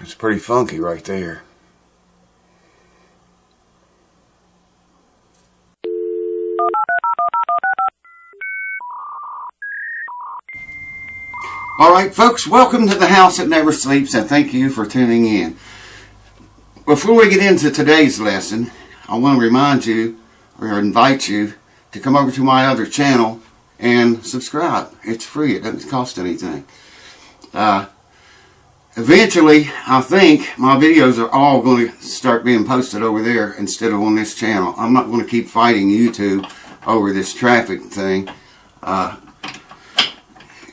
It's pretty funky right there. Alright folks, welcome to the house that never sleeps, and thank you for tuning in. Before we get into today's lesson, I want to remind you or invite you to come over to my other channel and subscribe. It's free, it doesn't cost anything. Eventually, I think my videos are all going to start being posted over there instead of on this channel. I'm not going to keep fighting YouTube over this traffic thing. A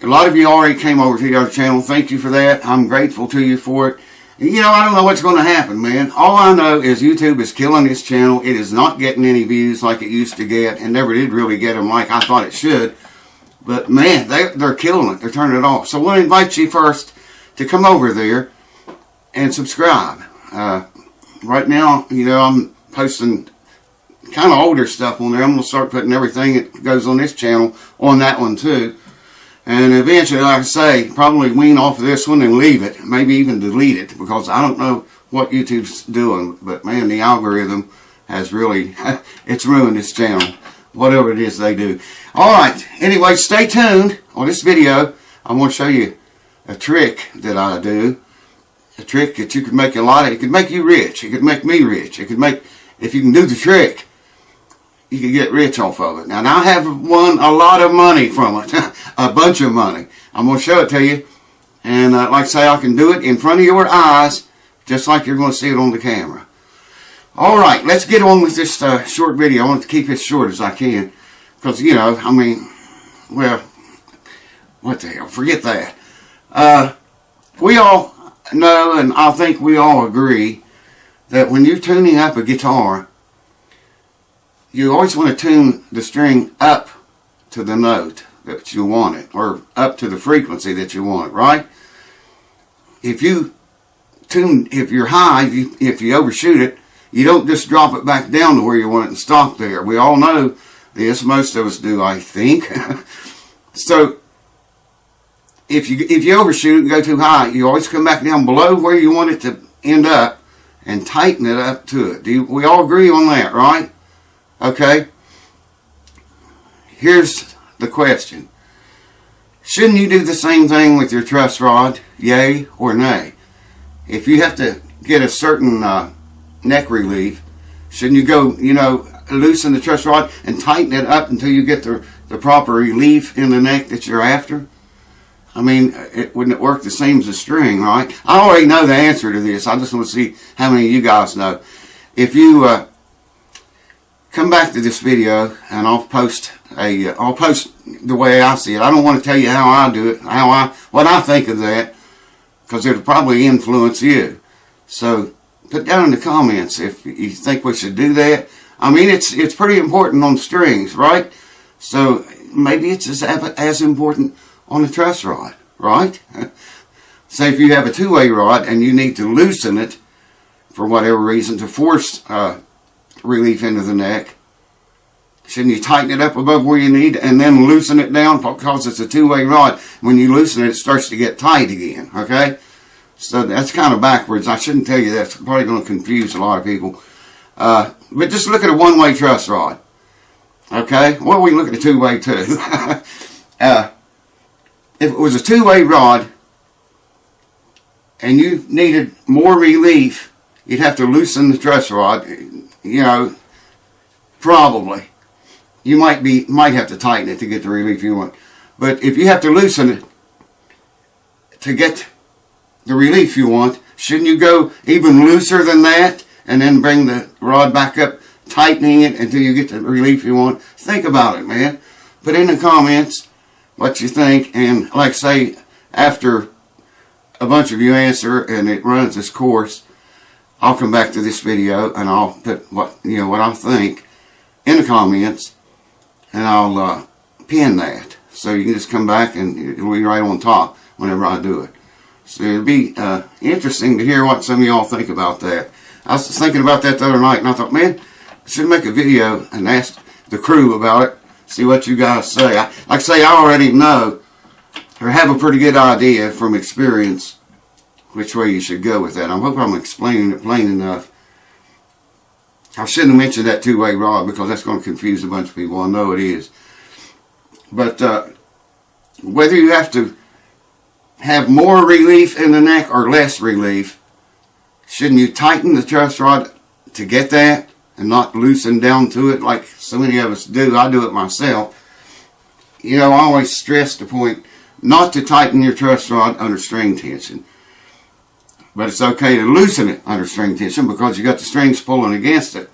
lot of you already came over to the other channel. Thank you for that. I'm grateful to you for it. You know, I don't know what's going to happen, man. All I know is YouTube is killing this channel. It is not getting any views like it used to get, and never did really get them like I thought it should. But, man, they're killing it. They're turning it off. So I want to invite you first to come over there and subscribe. Right now, you know, I'm posting kind of older stuff on there. I'm going to start putting everything that goes on this channel on that one, too. And eventually, like I say, probably wean off of this one and leave it. Maybe even delete it, because I don't know what YouTube's doing. But man, the algorithm has really, it's ruined this channel. Whatever it is they do. Alright, anyway, stay tuned. On this video, I'm going to show you a trick that I do. A trick that you could make a lot of. It could make you rich. It could make me rich. It could make, if you can do the trick, you can get rich off of it. Now I have won a lot of money from it. A bunch of money. I'm going to show it to you. And like I say, I can do it in front of your eyes, just like you're going to see it on the camera. Alright, let's get on with this short video. I want to keep it as short as I can. Because, you know, I mean, well, what the hell, forget that. We all know, and I think we all agree, that when you're tuning up a guitar, you always want to tune the string up to the note that you want it, or up to the frequency that you want it, right? If you're high, if you overshoot it, you don't just drop it back down to where you want it and stop there. We all know this, most of us do, I think. So, if you overshoot and go too high, you always come back down below where you want it to end up and tighten it up to it. We all agree on that, right? Okay, here's the question. Shouldn't you do the same thing with your truss rod, yay or nay? If you have to get a certain neck relief, shouldn't you go, you know, loosen the truss rod and tighten it up until you get the proper relief in the neck that you're after? I mean, wouldn't it work the same as a string, right? I already know the answer to this. I just want to see how many of you guys know. If you come back to this video, and I'll post the way I see it. I don't want to tell you how I do it, what I think of that, because it'll probably influence you. So put down in the comments if you think we should do that. I mean, it's pretty important on strings, right? So maybe it's as important on a truss rod, right? Say if you have a two-way rod and you need to loosen it for whatever reason to force relief into the neck, shouldn't you tighten it up above where you need and then loosen it down, because it's a two-way rod? When you loosen it, it starts to get tight again, okay? So that's kind of backwards. I shouldn't tell you that. It's probably going to confuse a lot of people. But just look at a one-way truss rod, okay? Well, we look at a two-way too. If it was a two-way rod and you needed more relief, you'd have to loosen the truss rod. You know, probably. You might have to tighten it to get the relief you want. But if you have to loosen it to get the relief you want, shouldn't you go even looser than that and then bring the rod back up, tightening it until you get the relief you want? Think about it, man. Put in the comments what you think, and like I say, after a bunch of you answer and it runs its course, I'll come back to this video and I'll put what I think in the comments, and I'll pin that, so you can just come back and it'll be right on top whenever I do it. So it'll be interesting to hear what some of y'all think about that. I was thinking about that the other night, and I thought, man, I should make a video and ask the crew about it, see what you guys say. Like I say, I already know or have a pretty good idea from experience which way you should go with that. I hope I'm explaining it plain enough. I shouldn't have mentioned that two-way rod because that's going to confuse a bunch of people. I know it is. But whether you have to have more relief in the neck or less relief, shouldn't you tighten the truss rod to get that and not loosen down to it like so many of us do? I do it myself. You know, I always stress the point not to tighten your truss rod under string tension. But it's okay to loosen it under string tension because you got the strings pulling against it.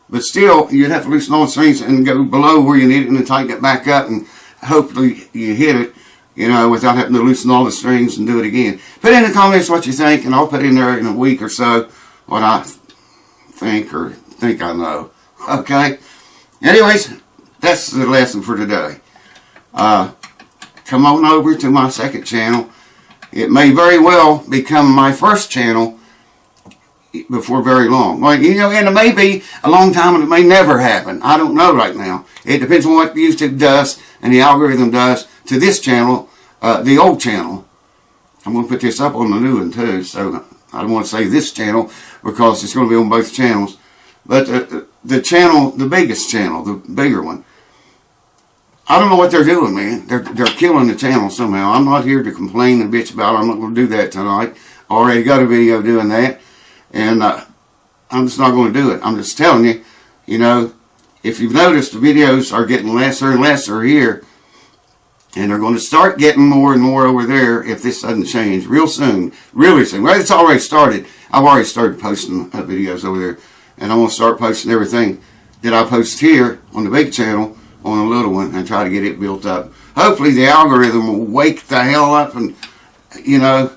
But still, you'd have to loosen all the strings and go below where you need it and then tighten it back up and hopefully you hit it, you know, without having to loosen all the strings and do it again. Put in the comments what you think, and I'll put in there in a week or so what I think or think I know. Okay? Anyways, that's the lesson for today. Come on over to my second channel. It may very well become my first channel before very long. Well, you know, and it may be a long time and it may never happen. I don't know right now. It depends on what YouTube does and the algorithm does to this channel, the old channel. I'm going to put this up on the new one too, so I don't want to say this channel because it's going to be on both channels. But the channel, the biggest channel, the bigger one, I don't know what they're doing, man. They're killing the channel somehow. I'm not here to complain and bitch about it. I'm not going to do that tonight. I already got a video doing that. And I'm just not going to do it. I'm just telling you, you know, if you've noticed, the videos are getting lesser and lesser here. And they're going to start getting more and more over there if this doesn't change real soon. Really soon. Well, it's already started. I've already started posting videos over there. And I'm going to start posting everything that I post here on the big channel on a little one and try to get it built up. Hopefully the algorithm will wake the hell up and, you know,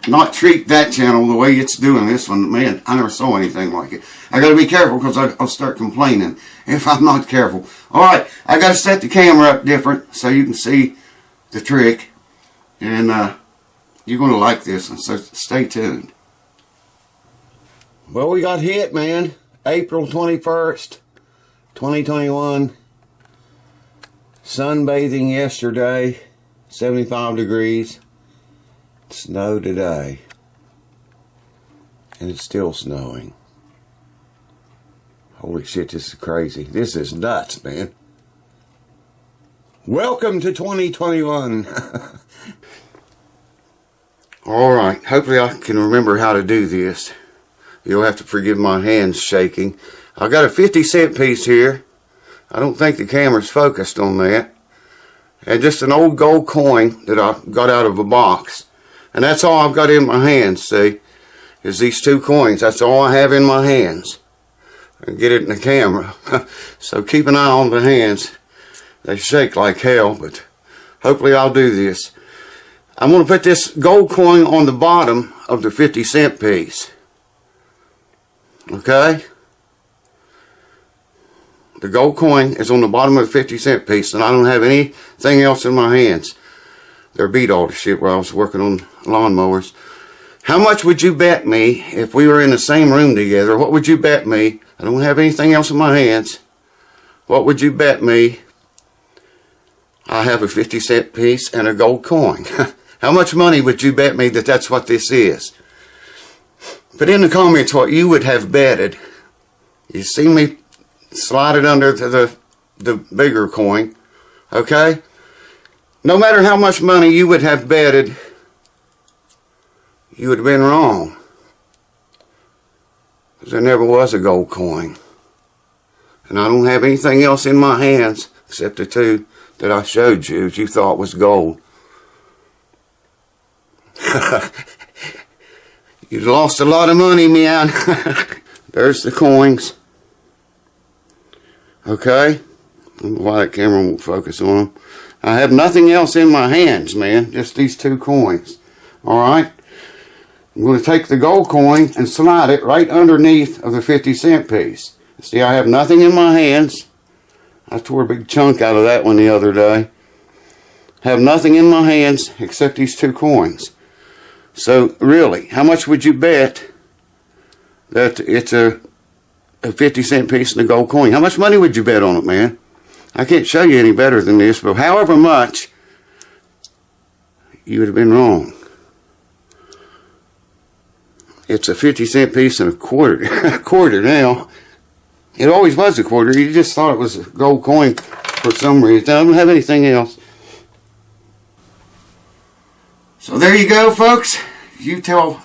not treat that channel the way it's doing this one. Man, I never saw anything like it. I got to be careful because I'll start complaining if I'm not careful. Alright, I got to set the camera up different so you can see the trick. And you're going to like this one, so stay tuned. Well, we got hit, man. April 21st, 2021. Sunbathing yesterday, 75 degrees. Snow today. And it's still snowing. Holy shit, this is crazy. This is nuts, man. Welcome to 2021. Alright, hopefully I can remember how to do this. You'll have to forgive my hands shaking. I got a 50-cent piece here. I don't think the camera's focused on that. And just an old gold coin that I got out of a box. And that's all I've got in my hands, see, is these two coins. That's all I have in my hands. And get it in the camera. So keep an eye on the hands. They shake like hell, but hopefully I'll do this. I'm going to put this gold coin on the bottom of the 50-cent piece. Okay? The gold coin is on the bottom of the 50-cent piece, and I don't have anything else in my hands. They're beat all the shit while I was working on lawnmowers. How much would you bet me if we were in the same room together? What would you bet me? I don't have anything else in my hands. What would you bet me? I have a 50-cent piece and a gold coin. How much money would you bet me that that's what this is? Put in the comments what you would have betted. You see me slide it under to the bigger coin. Okay? No matter how much money you would have betted, you would have been wrong. Because there never was a gold coin. And I don't have anything else in my hands except the two that I showed you that you thought was gold. You lost a lot of money, man. There's the coins. Okay? I don't know why that camera won't focus on them. I have nothing else in my hands, man. Just these two coins. Alright? I'm going to take the gold coin and slide it right underneath of the 50-cent piece. See, I have nothing in my hands. I tore a big chunk out of that one the other day. Have nothing in my hands except these two coins. So, really, how much would you bet that it's a 50-cent piece and a gold coin? How much money would you bet on it, man? I can't show you any better than this, but however much, you would have been wrong. it's a 50-cent piece and a quarter. A quarter now. It always was a quarter. You just thought it was a gold coin for some reason. I don't have anything else. So there you go, folks. You tell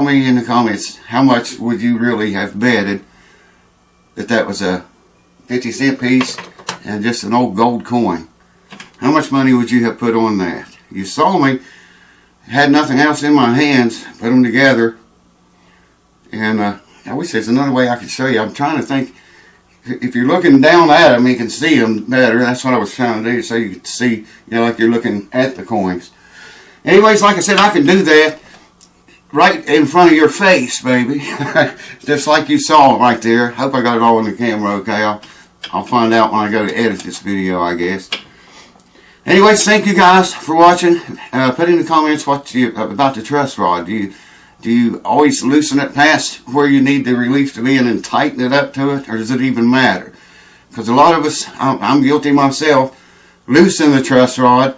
me in the comments, how much would you really have betted that was a 50-cent piece and just an old gold coin? How much money would you have put on that? You saw me, had nothing else in my hands, put them together, and I wish there's another way I could show you. I'm trying to think. If you're looking down at them, you can see them better. That's what I was trying to do, so you could see, you know, like you're looking at the coins. Anyways, like I said, I can do that right in front of your face, baby. Just like you saw it right there. Hope I got it all in the camera okay. I'll find out when I go to edit this video, I guess. Anyways, thank you guys for watching. Put in the comments what you about the truss rod. Do you always loosen it past where you need the relief to be and then tighten it up to it, or does it even matter? Because a lot of us, I'm guilty myself, loosen the truss rod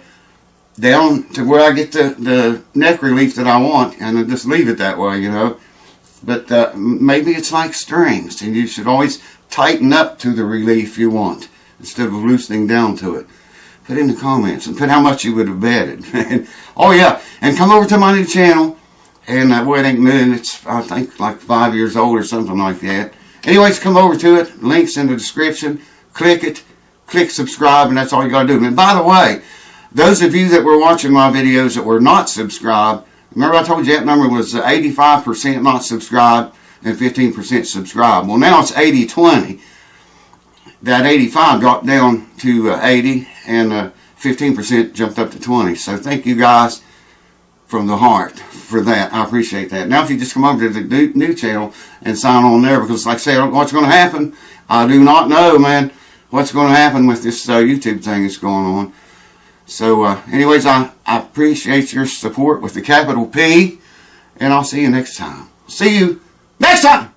down to where I get the neck relief that I want, and I just leave it that way, you know. But maybe it's like strings, and you should always tighten up to the relief you want instead of loosening down to it. Put in the comments and put how much you would have betted. Oh yeah, and come over to my new channel. And well, it ain't new. It's, I think, like 5 years old or something like that. Anyways, come over to it. Links in the description. Click it. Click subscribe, and that's all you got to do. And by the way, those of you that were watching my videos that were not subscribed, remember I told you that number was 85% not subscribed and 15% subscribed. Well, now it's 80-20. That 85 dropped down to 80, and 15% jumped up to 20. So thank you guys from the heart for that. I appreciate that. Now if you just come over to the new channel and sign on there, because like I say, I don't know what's going to happen. I do not know, man, what's going to happen with this YouTube thing that's going on. So anyways, I appreciate your support with the capital P, and I'll see you next time. See you next time.